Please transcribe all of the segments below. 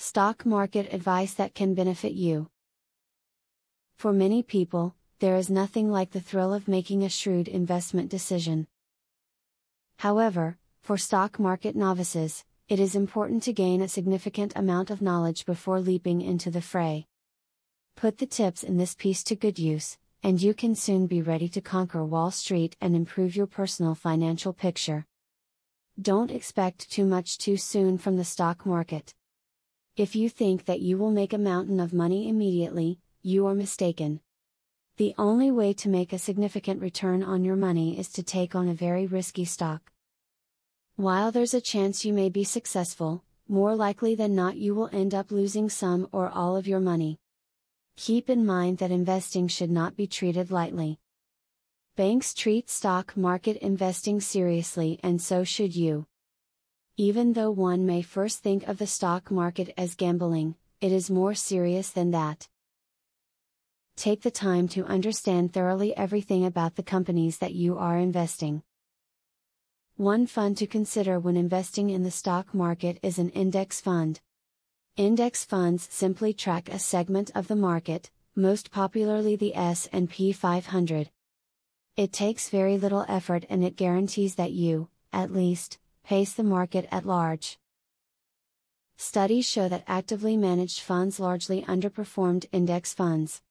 Stock market advice that can benefit you. For many people, there is nothing like the thrill of making a shrewd investment decision. However, for stock market novices, it is important to gain a significant amount of knowledge before leaping into the fray. Put the tips in this piece to good use, and you can soon be ready to conquer Wall Street and improve your personal financial picture. Don't expect too much too soon from the stock market. If you think that you will make a mountain of money immediately, you are mistaken. The only way to make a significant return on your money is to take on a very risky stock. While there's a chance you may be successful, more likely than not you will end up losing some or all of your money. Keep in mind that investing should not be treated lightly. Banks treat stock market investing seriously, and so should you. Even though one may first think of the stock market as gambling, it is more serious than that. Take the time to understand thoroughly everything about the companies that you are investing. One fund to consider when investing in the stock market is an index fund. Index funds simply track a segment of the market, most popularly the S&P 500. It takes very little effort and it guarantees that you, at least, pace the market at large. Studies show that actively managed funds largely underperformed index funds.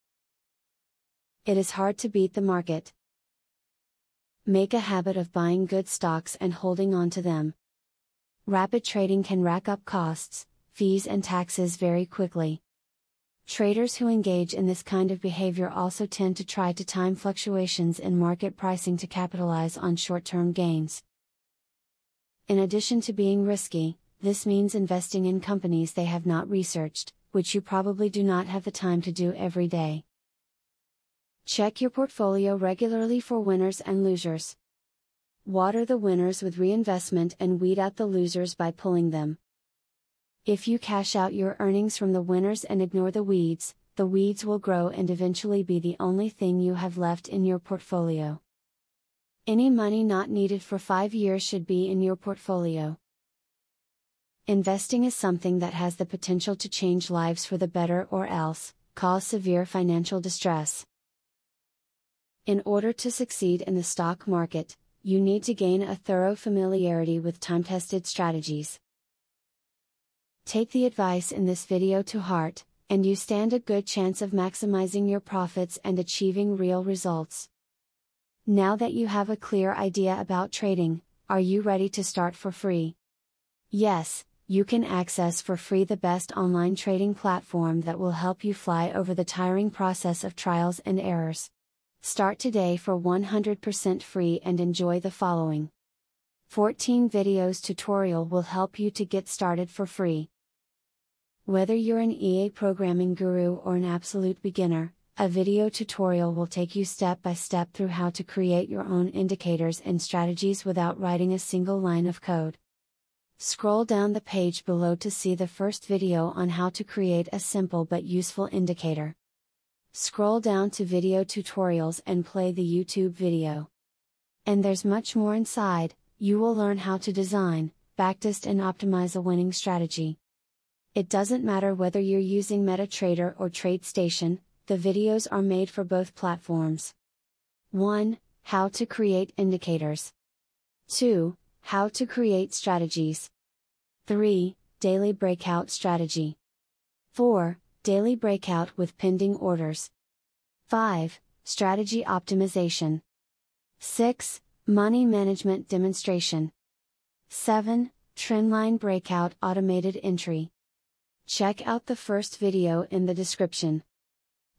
It is hard to beat the market. Make a habit of buying good stocks and holding on to them. Rapid trading can rack up costs, fees and taxes very quickly. Traders who engage in this kind of behavior also tend to try to time fluctuations in market pricing to capitalize on short-term gains. In addition to being risky, this means investing in companies they have not researched, which you probably do not have the time to do every day. Check your portfolio regularly for winners and losers. Water the winners with reinvestment and weed out the losers by pulling them. If you cash out your earnings from the winners and ignore the weeds will grow and eventually be the only thing you have left in your portfolio. Any money not needed for 5 years should be in your portfolio. Investing is something that has the potential to change lives for the better or else cause severe financial distress. In order to succeed in the stock market, you need to gain a thorough familiarity with time-tested strategies. Take the advice in this video to heart, and you stand a good chance of maximizing your profits and achieving real results. Now that you have a clear idea about trading, are you ready to start for free? Yes, you can access for free the best online trading platform that will help you fly over the tiring process of trials and errors. Start today for 100% free and enjoy the following 14 videos tutorial will help you to get started for free. Whether you're an EA programming guru or an absolute beginner, a video tutorial will take you step by step through how to create your own indicators and strategies without writing a single line of code. Scroll down the page below to see the first video on how to create a simple but useful indicator. Scroll down to video tutorials and play the YouTube video. And there's much more inside. You will learn how to design, backtest and optimize a winning strategy. It doesn't matter whether you're using MetaTrader or TradeStation, the videos are made for both platforms. 1. How to create indicators. 2. How to create strategies. 3. Daily breakout strategy. 4. Daily breakout with pending orders. 5. Strategy optimization. 6. Money management demonstration. 7. Trendline breakout automated entry. Check out the first video in the description.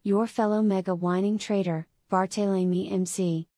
Your fellow mega winning trader, Barthélemy MC.